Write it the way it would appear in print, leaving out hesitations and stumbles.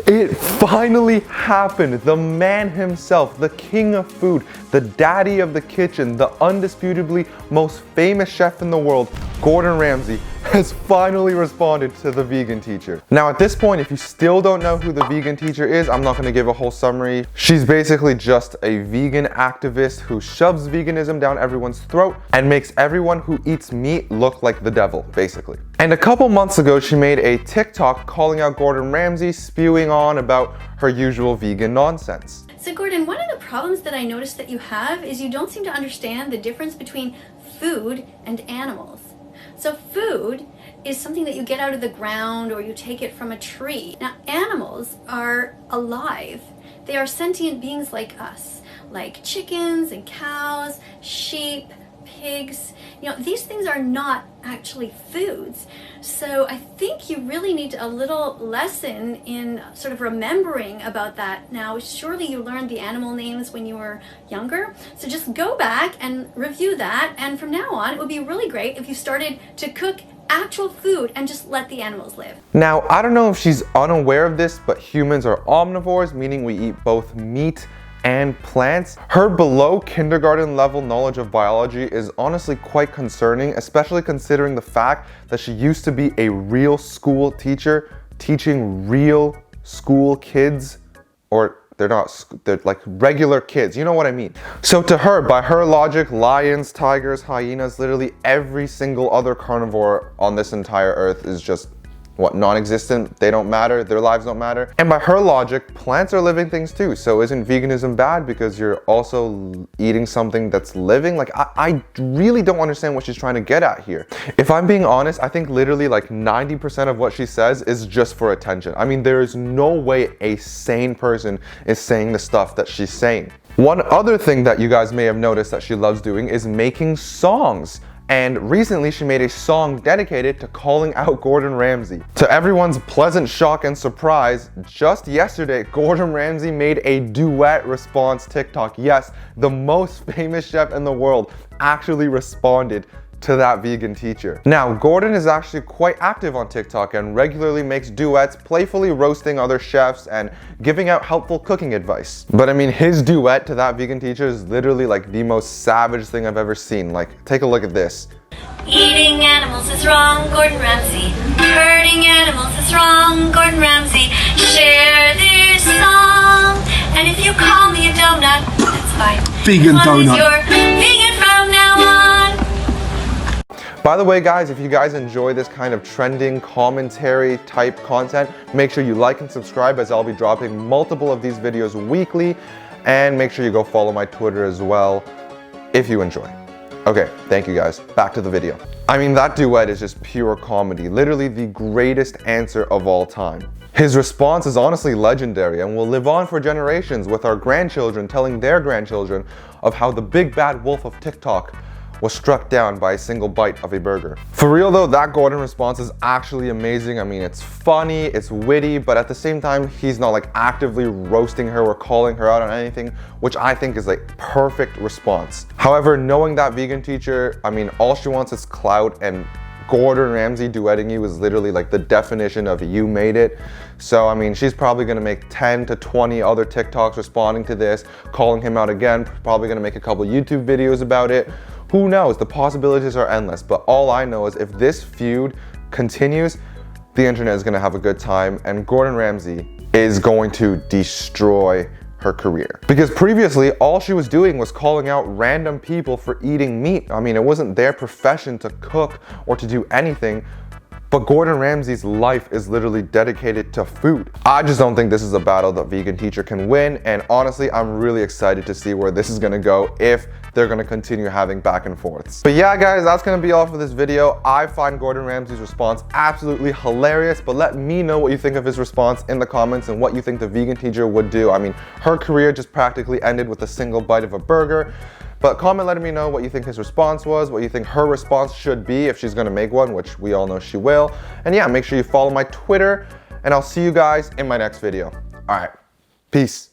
It finally happened. The man himself, the king of food, the daddy of the kitchen, the undisputably most famous chef in the world, Gordon Ramsay, has finally responded to the vegan teacher. Now at this point, if you still don't know who the vegan teacher is, I'm not going to give a whole summary. She's basically just a vegan activist who shoves veganism down everyone's throat and makes everyone who eats meat look like the devil, basically. And a couple months ago, she made a TikTok calling out Gordon Ramsay, spewing on about her usual vegan nonsense. So Gordon, one of the problems that I noticed that you have is you don't seem to understand the difference between food and animals. So food is something that you get out of the ground or you take it from a tree. Now animals are alive. They are sentient beings like us, like chickens and cows, sheep, pigs. You know, these things are not actually foods. So I think you really need a little lesson in sort of remembering about that. Now, surely you learned the animal names when you were younger. So just go back and review that. And from now on, it would be really great if you started to cook actual food and just let the animals live. Now, I don't know if she's unaware of this, but humans are omnivores, meaning we eat both meat and plants. Her below kindergarten level knowledge of biology is honestly quite concerning, especially considering the fact that she used to be a real school teacher teaching real school kids, or they're like regular kids, you know what I mean. So to her, by her logic, lions, tigers, hyenas, literally every single other carnivore on this entire earth is just what, non-existent? They don't matter, their lives don't matter. And by her logic, plants are living things too. So isn't veganism bad because you're also eating something that's living? Like, I really don't understand what she's trying to get at here. If I'm being honest, I think literally like 90% of what she says is just for attention. I mean, there is no way a sane person is saying the stuff that she's saying. One other thing that you guys may have noticed that she loves doing is making songs. And recently she made a song dedicated to calling out Gordon Ramsay. To everyone's pleasant shock and surprise, just yesterday, Gordon Ramsay made a duet response TikTok. Yes, the most famous chef in the world actually responded to that vegan teacher. Now, Gordon is actually quite active on TikTok and regularly makes duets, playfully roasting other chefs and giving out helpful cooking advice. But I mean, his duet to that vegan teacher is literally like the most savage thing I've ever seen. Like, take a look at this. Eating animals is wrong, Gordon Ramsay. Hurting animals is wrong, Gordon Ramsay. Share this song, and if you call me a donut, that's fine. Vegan donut. You're vegan from now on. By the way, guys, if you guys enjoy this kind of trending commentary type content, make sure you like and subscribe, as I'll be dropping multiple of these videos weekly. And make sure you go follow my Twitter as well if you enjoy. Okay, thank you guys. Back to the video. I mean, that duet is just pure comedy, literally the greatest answer of all time. His response is honestly legendary and will live on for generations, with our grandchildren telling their grandchildren of how the big bad wolf of TikTok was struck down by a single bite of a burger. For real though, that Gordon response is actually amazing. I mean, it's funny, it's witty, but at the same time, he's not like actively roasting her or calling her out on anything, which I think is like perfect response. However, knowing that vegan teacher, I mean, all she wants is clout, and Gordon Ramsay duetting you is literally like the definition of you made it. So I mean, she's probably gonna make 10 to 20 other TikToks responding to this, calling him out again, probably gonna make a couple YouTube videos about it. Who knows? The possibilities are endless, but all I know is if this feud continues, the internet is gonna have a good time, and Gordon Ramsay is going to destroy her career. Because previously, all she was doing was calling out random people for eating meat. I mean, it wasn't their profession to cook or to do anything, but Gordon Ramsay's life is literally dedicated to food. I just don't think this is a battle that vegan teacher can win, and honestly, I'm really excited to see where this is gonna go if they're gonna continue having back and forths. But yeah, guys, that's gonna be all for this video. I find Gordon Ramsay's response absolutely hilarious, but let me know what you think of his response in the comments and what you think the vegan teacher would do. I mean, her career just practically ended with a single bite of a burger. But comment letting me know what you think his response was, what you think her response should be if she's gonna make one, which we all know she will. And yeah, make sure you follow my Twitter, and I'll see you guys in my next video. All right, peace.